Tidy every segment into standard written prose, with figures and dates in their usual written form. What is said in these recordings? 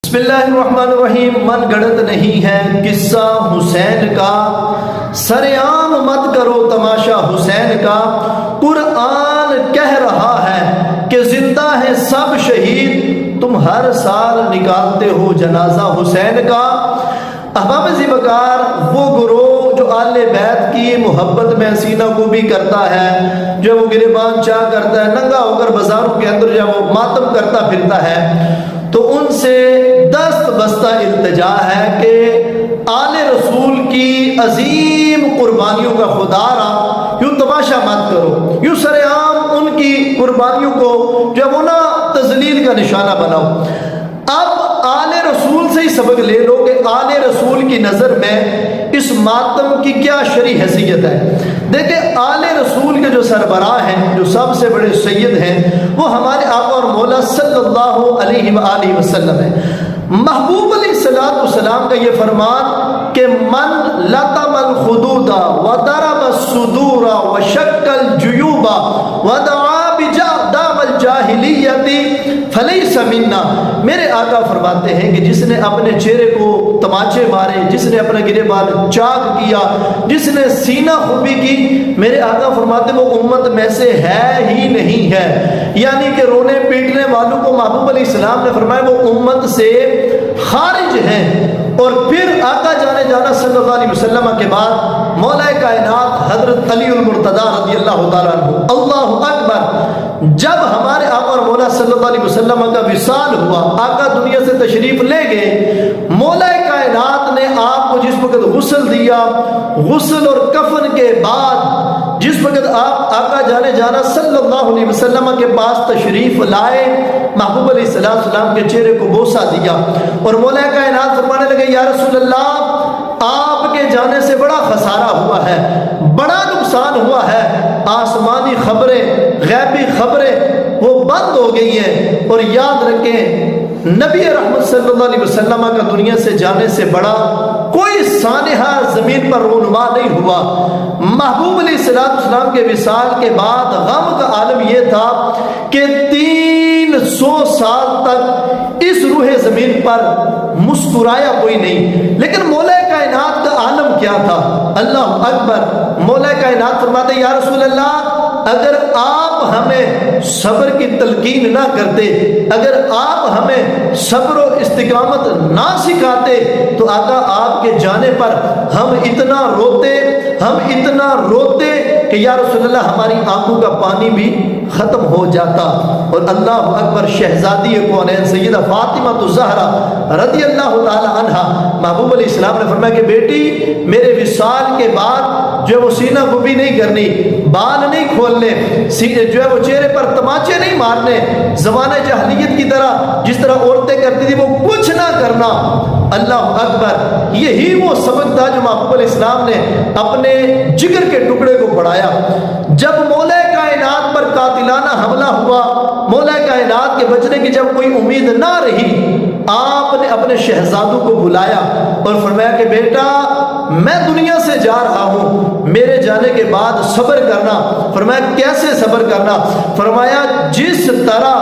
بسم اللہ الرحمن الرحیم۔ من گڑت نہیں ہے قصہ حسین کا، سرعام مت کرو تماشا حسین کا۔ قرآن کہہ رہا ہے کہ زندہ ہے سب شہید، تم ہر سال نکالتے ہو جنازہ حسین کا۔ احباب ذی وقار، وہ گروہ جو آل بیت کی محبت میں سینہ کو بھی کرتا ہے، جو وہ گریبان چاہ کرتا ہے، ننگا ہو کر بازاروں کے اندر جب وہ ماتم کرتا پھرتا ہے، تو ان سے دست بستہ التجا ہے کہ آل رسول کی عظیم قربانیوں کا خدا را یوں تماشا مت کرو، یوں سرعام ان کی قربانیوں کو جو وہ نا تذلیل کا نشانہ بناؤ۔ اب آل رسول سے ہی سبق لے لو کہ آل رسول کی نظر میں اس ماتم کی کیا شرعی حیثیت ہے۔ دیکھیں، آل رسول کے جو سربراہ ہیں، جو سب سے بڑے سید ہیں، وہ ہمارے آقا اور مولا صلی اللہ علیہ وآلہ وسلم ہیں۔ محبوب علیہ السلام کا یہ فرمان کہ من لطم الخدود وضرب الصدور وشق الجیوب ودعا بدعوى الجاہلیت فلیس منا، میرے آقا فرماتے ہیں کہ جس نے اپنے چہرے کو تماچے مارے، جس نے اپنا گریبان چاک کیا، جس نے سینہ خوبی کی، میرے آقا فرماتے ہیں وہ امت میں سے ہے ہی نہیں ہے۔ یعنی کہ رونے پیٹنے والوں کو محبوب علیہ السلام نے فرمایا وہ امت سے خارج ہیں۔ اور پھر آقا جانے جانا صلی اللہ علیہ وسلم کے بعد مولا کائنات حضرت علی المرتضی رضی اللہ تعالیٰ عنہ، اللہ اکبر، جب ہمارے آقا اور مولا صلی اللہ علیہ وسلم کا وصال ہوا، آقا دنیا سے تشریف لے گئے، مولا کائنات نے آپ کو جس وقت غسل دیا، غسل اور کفن کے بعد جس وقت آپ آقا جانے جانا صلی اللہ علیہ وسلم کے پاس تشریف لائے، محبوب علیہ السلام کے چہرے کو بوسہ دیا اور مولا کائنات فرمانے لگے، یا رسول اللہ، آپ کے جانے سے بڑا خسارہ ہوا ہے، بڑا نقصان ہوا ہے، آسمانی خبریں، غیبی خبریں وہ بند ہو گئی ہیں، اور یاد رکھیں نبی رحمت صلی اللہ علیہ وسلم کا دنیا سے جانے سے بڑا کوئی سانحہ زمین پر رونما نہیں ہوا۔ محبوب علیہ السلام کے وصال کے بعد غم کا عالم یہ تھا کہ 300 سال تک اس روح زمین پر مسکرایا کوئی نہیں، لیکن مولا کائنات کا عالم کیا تھا؟ اللہ اکبر، مولا کائنات فرماتے یا رسول اللہ، اگر آپ ہمیں صبر کی تلقین نہ کرتے، اگر آپ ہمیں صبر و استقامت نہ سکھاتے، تو آقا آپ کے جانے پر ہم اتنا روتے کہ یا رسول اللہ ہماری آنکھوں کا پانی بھی ختم ہو جاتا۔ اور اللہ اکبر، شہزادی کونین سیدہ فاطمہ الزہرا رضی اللہ تعالی عنہا، محبوب علیہ السلام نے فرمایا کہ بیٹی، میرے وصال کے بعد جو وہ سینہ گوبی نہیں کرنی، بال نہیں کھولنے، جو ہے وہ چہرے پر تماچے نہیں مارنے، زمانہ جاہلیت کی طرح جس طرح عورتیں کرتی تھی وہ کچھ نہ کرنا۔ اللہ اکبر، یہی وہ سبق تھا جو محبوب علیہ السلام نے اپنے جگر کے ٹکڑے کو پڑھایا۔ جب مولا کائنات پر قاتلانہ حملہ ہوا، مولا کائنات کے بچنے کی جب کوئی امید نہ رہی، آپ نے اپنے شہزادوں کو بلایا اور فرمایا کہ بیٹا، میں دنیا سے جا رہا ہوں، میرے جانے کے بعد صبر کرنا۔ فرمایا کیسے صبر کرنا؟ فرمایا جس طرح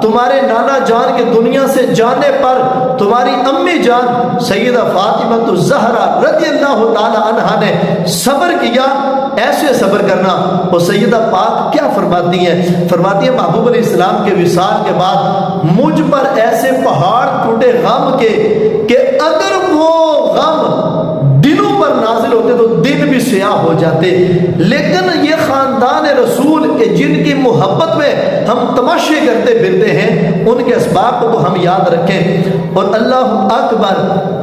تمہارے نانا جان کے دنیا سے جانے پر تمہاری امی جان سیدہ فاطمہ الزہرا رضی اللہ تعالی عنہا نے صبر کیا، ایسے صبر کرنا۔ اور سیدہ پاک کیا فرماتی ہیں؟ فرماتی ہیں محبوب علیہ السلام کے وصال کے بعد مجھ پر ایسے پہاڑ ٹوٹے غم کے کہ اگر وہ غم دنوں پر نازل ہوتے تو دن بھی سیاہ ہو جاتے، لیکن یہ خاندان رسول کے جن کی محبت میں ہم تماشے کرتے پھرتے ہیں، ان کے اسباب کو ہم یاد رکھیں۔ اور اللہ اکبر،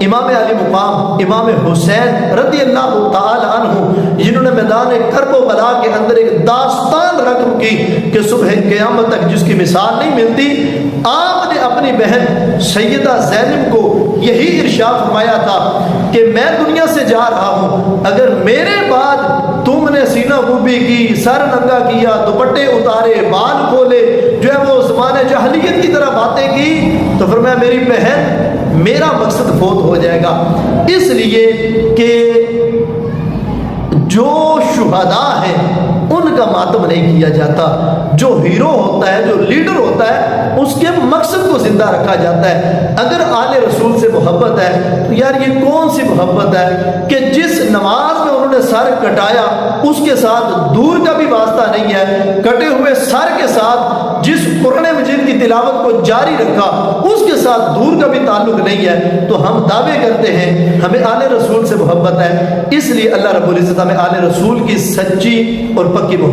امام علی مقام امام حسین رضی اللہ تعالی عنہ، جنہوں نے میدان کرب و بلا کے اندر ایک داستان رقم کی کہ صبح قیامت تک جس کی مثال نہیں ملتی، آپ نے اپنی بہن سیدہ زینب کو یہی ارشاد فرمایا تھا کہ میں دنیا سے جا رہا ہوں، اگر میرے بعد تم نے سینہ گوبی کی، سر ننگا کیا، دوپٹے اتارے، بال کھولے، جو ہے وہ زمانہ جاہلیت کی طرح باتیں کی، تو فرمایا میری بہن، میرا مقصد فوت ہو جائے گا۔ اس لیے کہ جو شہداء ہیں ان کا ماتم نہیں کیا جاتا، جو ہیرو ہوتا ہے، جو لیڈر ہوتا ہے، اس کے مقصد کو زندہ رکھا جاتا ہے۔ اگر آل رسول محبت ہے، تو یار یہ کون سی محبت ہے کہ جس نماز میں انہوں نے سر کٹایا اس کے ساتھ دور کا بھی واسطہ نہیں ہے، کٹے ہوئے سر کے ساتھ جس قرآن مجید کی تلاوت کو جاری رکھا اس کے ساتھ دور کا بھی تعلق نہیں ہے، تو ہم دعوے کرتے ہیں ہمیں آل رسول سے محبت ہے، اس لیے اللہ رب العزت ہمیں آل رسول کی سچی اور پکی محبت